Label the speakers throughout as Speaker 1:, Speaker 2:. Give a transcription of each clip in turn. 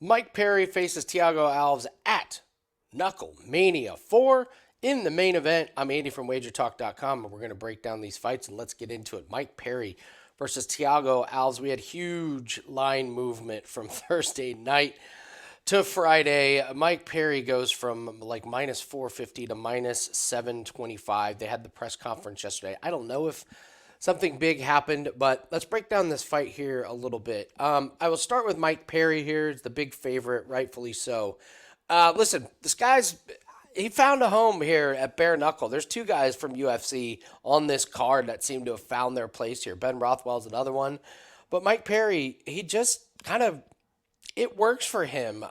Speaker 1: Mike Perry faces Thiago Alves at Knucklemania 4. In the main event, I'm Andy from WagerTalk.com, and we're going to break down these fights, and let's get into it. Mike Perry versus Thiago Alves. We had huge line movement from Thursday night to Friday. Mike Perry goes from like minus 450 to minus 725. They had the press conference yesterday. I don't know if something big happened, but let's break down this fight here a little bit. I will start with Mike Perry here. It's the big favorite, rightfully so. Listen, he found a home here at Bare Knuckle. There's two guys from UFC on this card that seem to have found their place here. Ben Rothwell's another one. But Mike Perry, he just kind of, it works for him.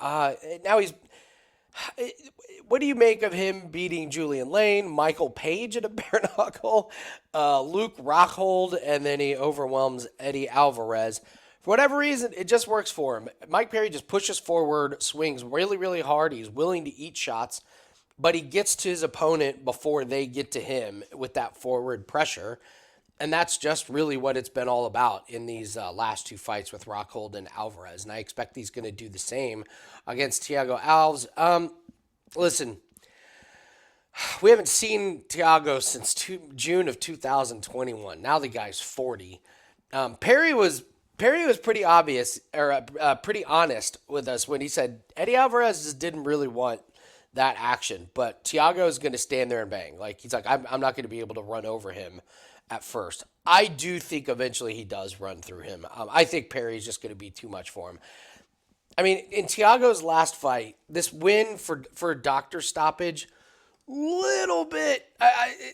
Speaker 1: What do you make of him beating Julian Lane, Michael Page at a bare knuckle, Luke Rockhold, and then he overwhelms Eddie Alvarez? For whatever reason, it just works for him. Mike Perry just pushes forward, swings really, really hard. He's willing to eat shots, but he gets to his opponent before they get to him with that forward pressure. And that's just really what it's been all about in these last two fights with Rockhold and Alvarez. And I expect he's going to do the same against Thiago Alves. Listen, we haven't seen Thiago since June of 2021. Now the guy's 40. Perry was pretty obvious, or pretty honest with us when he said Eddie Alvarez just didn't really want that action, but Thiago is going to stand there and bang. Like he's like, I'm not going to be able to run over him at first. I do think eventually he does run through him. I think Perry's just going to be too much for him. I mean, in Thiago's last fight, this win for doctor stoppage, little bit,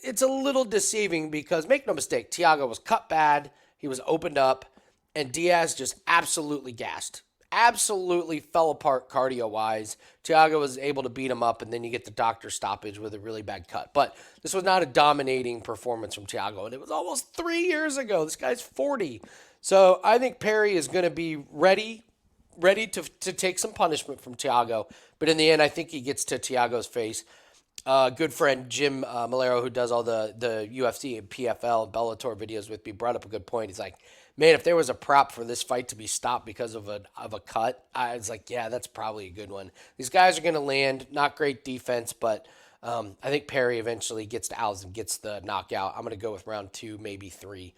Speaker 1: it's a little deceiving because make no mistake, Thiago was cut bad, he was opened up, and Diaz just absolutely gassed. Absolutely fell apart cardio-wise. Thiago was able to beat him up, and then you get the doctor stoppage with a really bad cut. But this was not a dominating performance from Thiago, and it was almost 3 years ago. This guy's 40. So I think Perry is going to be ready to take some punishment from Thiago. But in the end, I think he gets to Thiago's face. Good friend Jim Malero, who does all the UFC and PFL and Bellator videos with me, brought up a good point. He's like, man, if there was a prop for this fight to be stopped because of a cut, I was like, yeah, that's probably a good one. These guys are going to land. Not great defense, but I think Perry eventually gets to Alves and gets the knockout. I'm going to go with round 2, maybe 3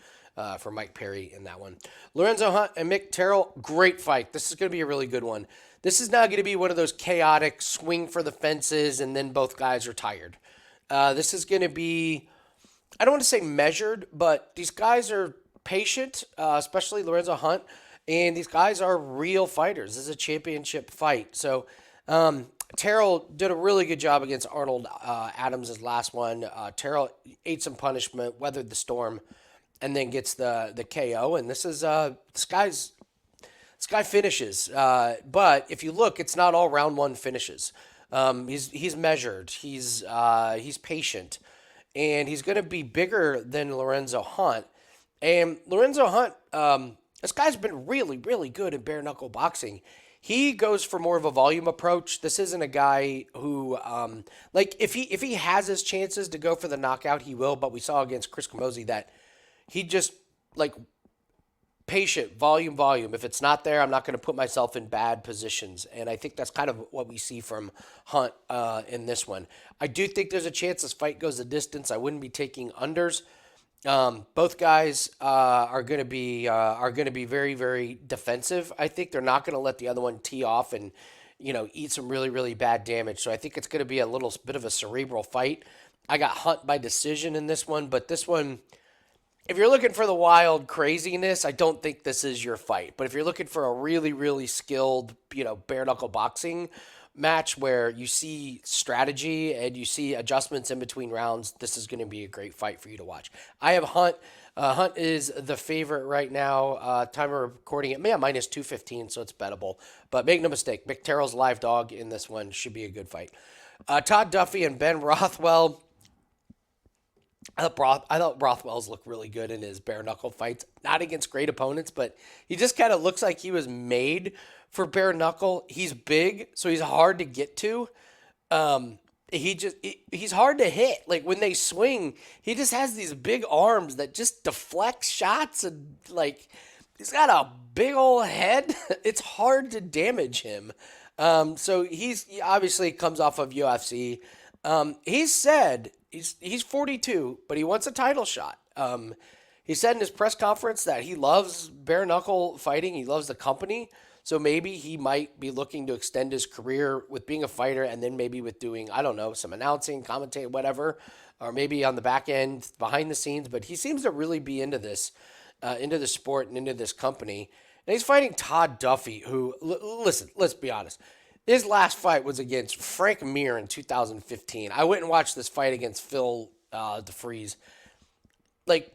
Speaker 1: for Mike Perry in that one. Lorenzo Hunt and Mick Terrill, great fight. This is going to be a really good one. This is not going to be one of those chaotic swing for the fences and then both guys are tired. This is going to be, I don't want to say measured, but these guys are patient, especially Lorenzo Hunt, and these guys are real fighters. This is a championship fight. So Terrill did a really good job against Arnold Adams' last one. Terrill ate some punishment, weathered the storm, and then gets the KO. And this guy finishes. But if you look, it's not all round 1 finishes. He's measured. He's patient, and he's going to be bigger than Lorenzo Hunt. And Lorenzo Hunt, this guy's been really, really good in bare knuckle boxing. He goes for more of a volume approach. This isn't a guy who, if he has his chances to go for the knockout, he will. But we saw against Chris Camozzi that he just patient, volume. If it's not there, I'm not going to put myself in bad positions. And I think that's kind of what we see from Hunt in this one. I do think there's a chance this fight goes the distance. I wouldn't be taking unders. Both guys are going to be very, very defensive. I think they're not going to let the other one tee off and eat some really, really bad damage. So I think it's going to be a little bit of a cerebral fight. I got Hunt by decision in this one, but this one, if you're looking for the wild craziness, I don't think this is your fight. But if you're looking for a really, really skilled, bare knuckle boxing match where you see strategy and you see adjustments in between rounds, this is going to be a great fight for you to watch. I have Hunt. Hunt is the favorite right now. Time of recording it, minus 215, so it's bettable. But make no mistake, Mick Terrill's live dog in this one should be a good fight. Todd Duffy and Ben Rothwell. I thought Rothwell's looked really good in his bare knuckle fights. Not against great opponents, but he just kind of looks like he was made for bare knuckle. He's big, so he's hard to get to. He's hard to hit. Like when they swing, he just has these big arms that just deflect shots, and he's got a big old head. It's hard to damage him. So he obviously comes off of UFC. He's said he's 42, but he wants a title shot. He said in his press conference that he loves bare knuckle fighting. He loves the company. So maybe he might be looking to extend his career with being a fighter and then maybe with doing, I don't know, some announcing, commentating, whatever, or maybe on the back end, behind the scenes. But he seems to really be into this, into the sport and into this company. And he's fighting Todd Duffy, who, listen, let's be honest. His last fight was against Frank Mir in 2015. I went and watched this fight against Phil DeFries. Like,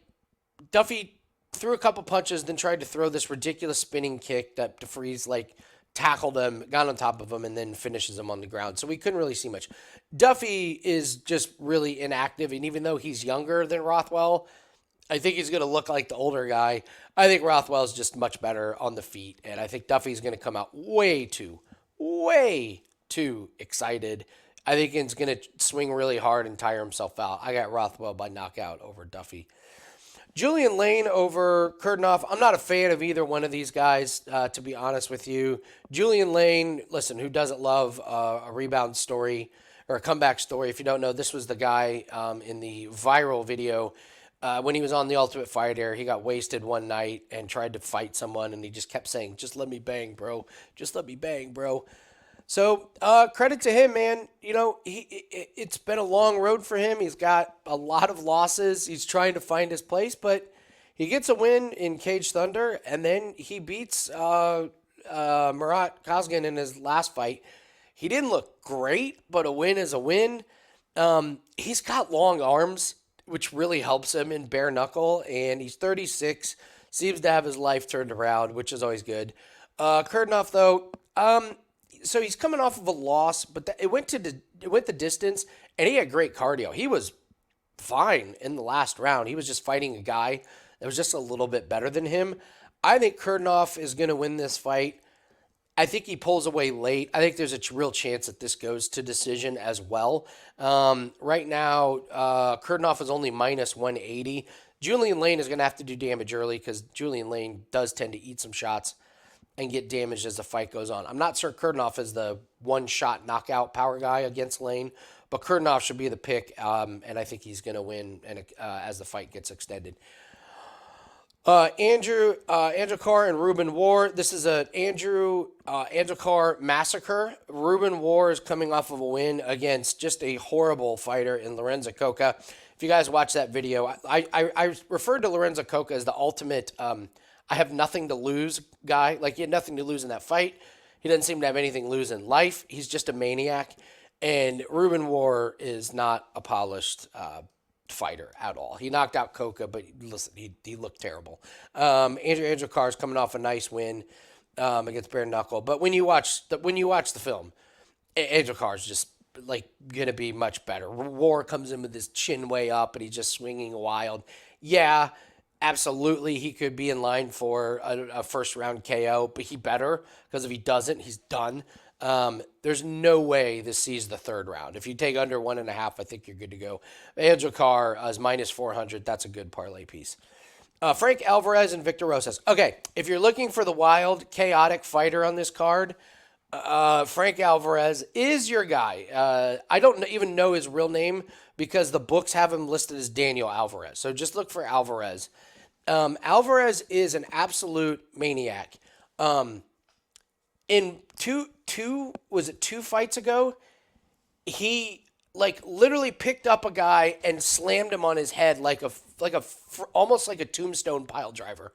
Speaker 1: Duffy threw a couple punches, then tried to throw this ridiculous spinning kick that DeFries, like, tackled him, got on top of him, and then finishes him on the ground. So we couldn't really see much. Duffy is just really inactive, and even though he's younger than Rothwell, I think he's going to look like the older guy. I think Rothwell's just much better on the feet, and I think Duffy's going to come out way too excited. I think he's going to swing really hard and tire himself out. I got Rothwell by knockout over Duffy. Julian Lane over Kinof. I'm not a fan of either one of these guys, to be honest with you. Julian Lane, listen, who doesn't love a rebound story or a comeback story? If you don't know, this was the guy in the viral video when he was on The Ultimate Fighter. He got wasted one night and tried to fight someone, and he just kept saying, "Just let me bang, bro. Just let me bang, bro." So credit to him, man. You know, it's been a long road for him. He's got a lot of losses. He's trying to find his place, but he gets a win in Cage Thunder, and then he beats Murat Kazgan in his last fight. He didn't look great, but a win is a win. He's got long arms, which really helps him in bare knuckle, and he's 36, seems to have his life turned around, which is always good. Kinof, though, so he's coming off of a loss, but it went the distance, and he had great cardio. He was fine in the last round. He was just fighting a guy that was just a little bit better than him. I think Kinof is going to win this fight. I think he pulls away late. I think there's a real chance that this goes to decision as well. Right now, Kinof is only minus 180. Julian Lane is going to have to do damage early because Julian Lane does tend to eat some shots and get damaged as the fight goes on. I'm not sure Kinof is the one-shot knockout power guy against Lane, but Kinof should be the pick, and I think he's going to win as the fight gets extended. Andrew Carr and Ruben War. This is a Andrew Carr massacre. Ruben War is coming off of a win against just a horrible fighter in Lorenzo Coca. If you guys watch that video, I referred to Lorenzo Coca as the ultimate I have nothing to lose guy. Like, he had nothing to lose in that fight. He doesn't seem to have anything to lose in life. He's just a maniac. And Ruben War is not a polished fighter at all. He knocked out Coca, but listen, he looked terrible. Andrew Carr is coming off a nice win against bare knuckle. But when you watch the film, Andrew Carr is just like gonna be much better. War comes in with his chin way up, and he's just swinging wild. Yeah. Absolutely, he could be in line for a first-round KO, but he better, because if he doesn't, he's done. There's no way this sees the third round. If you take under 1.5, I think you're good to go. Angelo Carr is minus 400. That's a good parlay piece. Frank Alvarez and Victor Rosas. Okay, if you're looking for the wild, chaotic fighter on this card, Frank Alvarez is your guy. I don't even know his real name because the books have him listed as Daniel Alvarez. So just look for Alvarez. Alvarez is an absolute maniac. In two fights ago, he literally picked up a guy and slammed him on his head almost like a tombstone pile driver.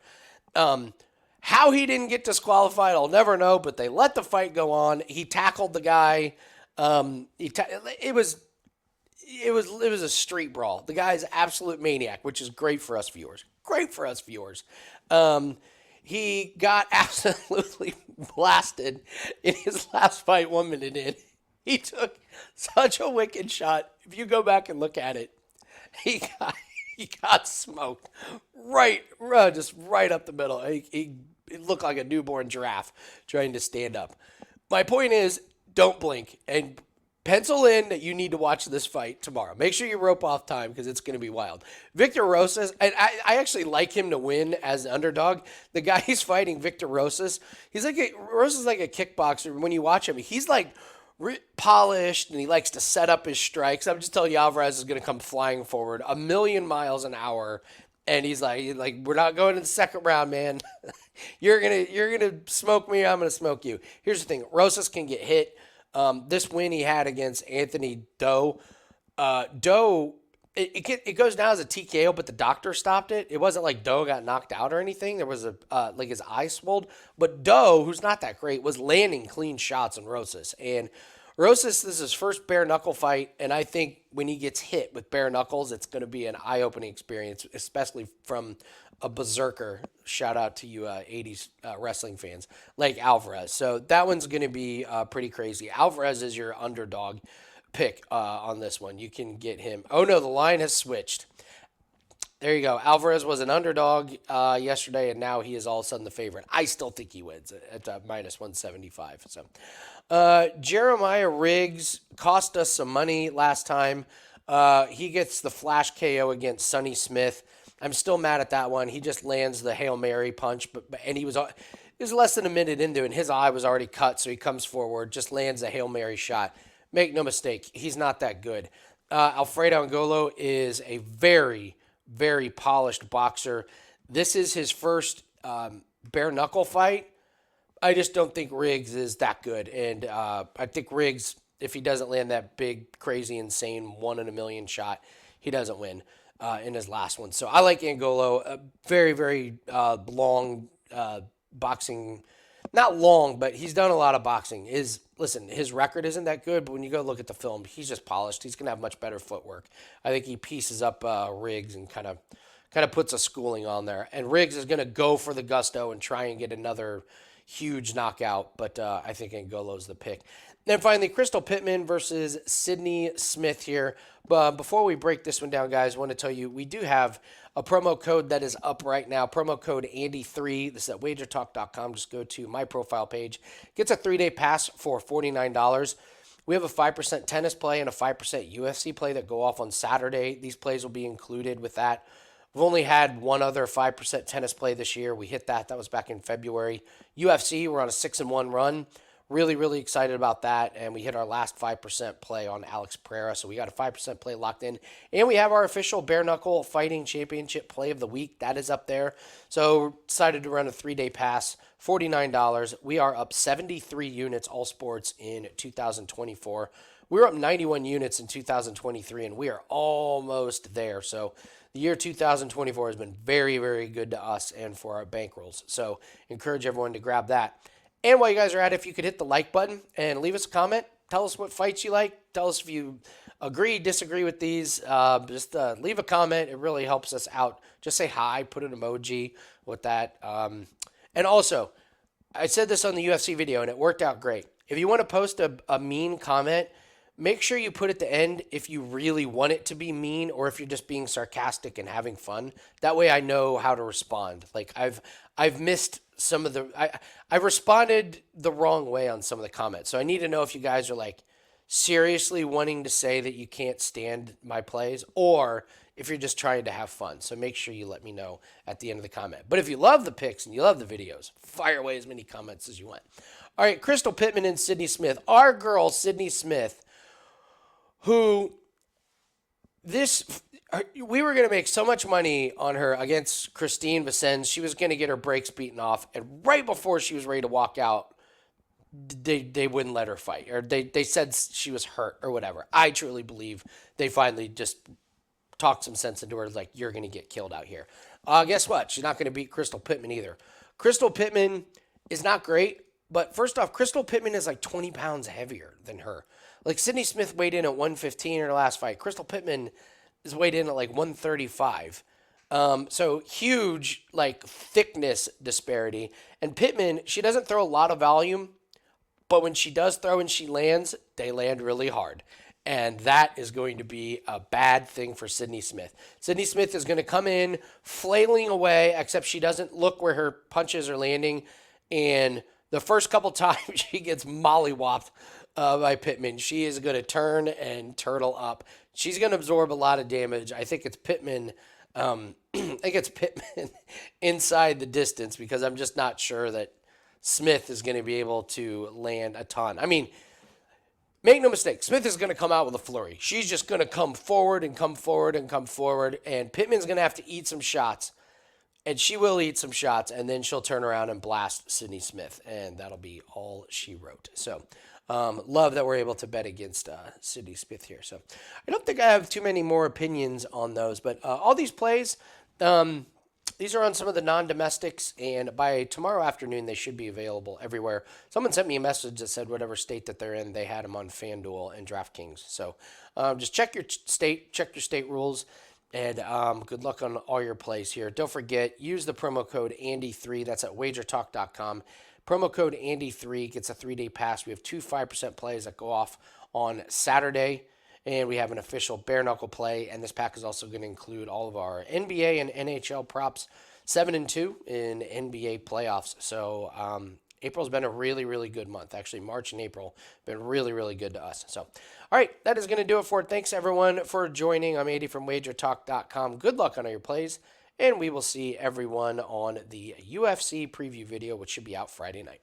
Speaker 1: How he didn't get disqualified, I'll never know, but they let the fight go on. He tackled the guy. It was a street brawl. The guy's an absolute maniac, which is great for us viewers. He got absolutely blasted in his last fight 1 minute in. He took such a wicked shot. If you go back and look at it, he got smoked just right up the middle. He looked like a newborn giraffe trying to stand up. My point is, don't blink and Pencil in that you need to watch this fight tomorrow. Make sure you rope off time because it's going to be wild. Victor Rosas, and I actually like him to win as an underdog. The guy he's fighting, Victor Rosas, Rosas is like a kickboxer. When you watch him, he's like polished and he likes to set up his strikes. I'm just telling you, Alvarez is going to come flying forward a million miles an hour. And he's like, we're not going to the second round, man. You're gonna smoke me. I'm gonna smoke you. Here's the thing: Rosas can get hit. This win he had against Anthony Doe, it goes down as a TKO, but the doctor stopped it. It wasn't like Doe got knocked out or anything. There was like his eye swelled, but Doe, who's not that great, was landing clean shots on Rosas. And Rosas, this is his first bare knuckle fight, and I think when he gets hit with bare knuckles, it's going to be an eye-opening experience, especially from a berserker. Shout out to you 80s wrestling fans like Alvarez. So that one's going to be pretty crazy. Alvarez is your underdog pick on this one. You can get him. Oh, no, the line has switched. There you go. Alvarez was an underdog yesterday, and now he is all of a sudden the favorite. I still think he wins at minus 175. So Jeremiah Riggs cost us some money last time. He gets the flash KO against Sonny Smith. I'm still mad at that one. He just lands the Hail Mary punch, and he was less than a minute into it, and his eye was already cut, so he comes forward, just lands a Hail Mary shot. Make no mistake, he's not that good. Alfredo Angolo is a very, very polished boxer. This is his first bare knuckle fight. I just don't think Riggs is that good, and I think Riggs, if he doesn't land that big, crazy, insane 1 in a million shot, he doesn't win in his last one. So I like Angolo. Very, very long boxing. Not long, but he's done a lot of boxing. His record isn't that good, but when you go look at the film, he's just polished. He's going to have much better footwork. I think he pieces up Riggs and kind of puts a schooling on there. And Riggs is going to go for the gusto and try and get another huge knockout, but I think Angolo's the pick. Then finally, Crystal Pittman versus Sydney Smith here. But before we break this one down, guys, I want to tell you we do have a promo code that is up right now. Promo code Andy3. This is at wagertalk.com. Just go to my profile page. Gets a 3-day pass for $49. We have a 5% tennis play and a 5% UFC play that go off on Saturday. These plays will be included with that. We've only had one other 5% tennis play this year. We hit that. That was back in February. UFC, we're on a 6-1 run. Really, really excited about that. And we hit our last 5% play on Alex Pereira. So we got a 5% play locked in. And we have our official Bare Knuckle Fighting Championship play of the week. That is up there. So we're decided to run a 3-day pass, $49. We are up 73 units, all sports, in 2024. We were up 91 units in 2023, and we are almost there. So the year 2024 has been very, very good to us and for our bankrolls. So encourage everyone to grab that. And while you guys are at it, if you could hit the like button and leave us a comment, tell us what fights you like. Tell us if you agree, disagree with these. Just leave a comment. It really helps us out. Just say hi, put an emoji with that. And also, I said this on the UFC video, and it worked out great. If you want to post a mean comment, make sure you put at the end if you really want it to be mean or if you're just being sarcastic and having fun. That way I know how to respond. Like I've missed some of I've responded the wrong way on some of the comments. So I need to know if you guys are like seriously wanting to say that you can't stand my plays or if you're just trying to have fun. So make sure you let me know at the end of the comment. But if you love the picks and you love the videos, fire away as many comments as you want. All right, Crystal Pittman and Sydney Smith. Our girl, Sydney Smith, who we were going to make so much money on her against Christine Vicens. She was going to get her brakes beaten off. And right before she was ready to walk out, they wouldn't let her fight. Or they said she was hurt or whatever. I truly believe they finally just talked some sense into her. Like, you're going to get killed out here. Guess what? She's not going to beat Crystal Pittman either. Crystal Pittman is not great. But first off, Crystal Pittman is like 20 pounds heavier than her. Like, Sydney Smith weighed in at 115 in her last fight. Crystal Pittman is weighed in at like 135. So huge, like, thickness disparity. And Pittman, she doesn't throw a lot of volume, but when she does throw and she lands, they land really hard. And that is going to be a bad thing for Sydney Smith. Sydney Smith is going to come in flailing away, except she doesn't look where her punches are landing. And the first couple times she gets mollywopped by Pittman. She is going to turn and turtle up. She's going to absorb a lot of damage. I think it's Pittman. I think it's Pittman inside the distance because I'm just not sure that Smith is going to be able to land a ton. I mean, make no mistake, Smith is going to come out with a flurry. She's just going to come forward and come forward and come forward, and Pittman's going to have to eat some shots, and she will eat some shots, and then she'll turn around and blast Sydney Smith, and that'll be all she wrote. So, love that we're able to bet against Sydney Smith here. So, I don't think I have too many more opinions on those, but all these plays, these are on some of the non-domestics, and by tomorrow afternoon, they should be available everywhere. Someone sent me a message that said whatever state that they're in, they had them on FanDuel and DraftKings. So just check your state rules, and good luck on all your plays here. Don't forget, use the promo code Andy3. That's at wagertalk.com. Promo code Andy3 gets a 3-day pass. We have 2 5% plays that go off on Saturday. And we have an official bare knuckle play, and this pack is also going to include all of our NBA and NHL props, 7-2 in NBA playoffs. So April's been a really, really good month. Actually, March and April been really, really good to us. So, all right, that is going to do it for it. Thanks, everyone, for joining. I'm Andy from WagerTalk.com. Good luck on all your plays, and we will see everyone on the UFC preview video, which should be out Friday night.